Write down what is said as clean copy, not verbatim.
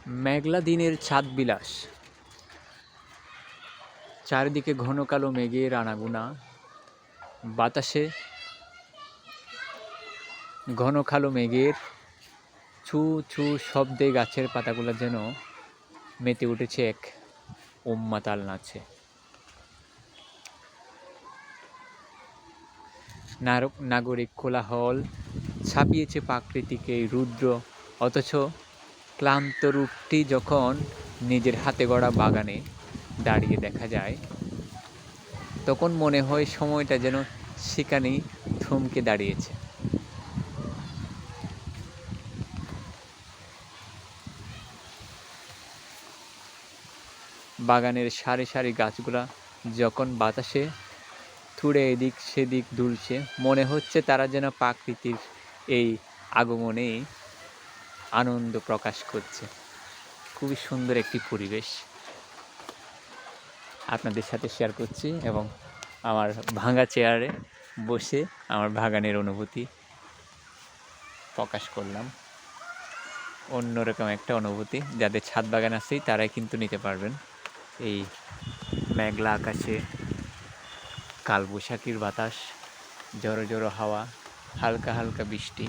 মেঘলা দিনের ছাদ বিলাস, চারিদিকে ঘন কালো মেঘের আনাগোনা, বাতাসে ঘন কালো মেঘের ছু ছু শব্দে গাছের পাতাগুলো যেন মেতে উঠেছে এক উন্মাতাল নাচে। নাগরিক কোলাহল ছাপিয়েছে প্রাকৃতিক এই রুদ্র, অথচ ক্লান্ত রূপটি যখন নিজের হাতে গড়া বাগানে দাঁড়িয়ে দেখা যায়, তখন মনে হয় সময়টা যেন সেখানেই থমকে দাঁড়িয়েছে। বাগানের সারি সারি গাছগুলা যখন বাতাসে থুড়ে এদিক সেদিক দুলছে, মনে হচ্ছে তারা যেন প্রাকৃতির এই আগমনেই আনন্দ প্রকাশ করছে। খুবই সুন্দর একটি পরিবেশ আপনাদের সাথে শেয়ার করছি, এবং আমার ভাঙা চেয়ারে বসে আমার বাগানের অনুভূতি প্রকাশ করলাম। অন্যরকম একটা অনুভূতি, যাদের ছাদ বাগান আছে তারাই কিন্তু নিতে পারবেন। এই মেঘলা আকাশে কালবৈশাখীর বাতাস, জড়ো জড়ো হাওয়া, হালকা হালকা বৃষ্টি,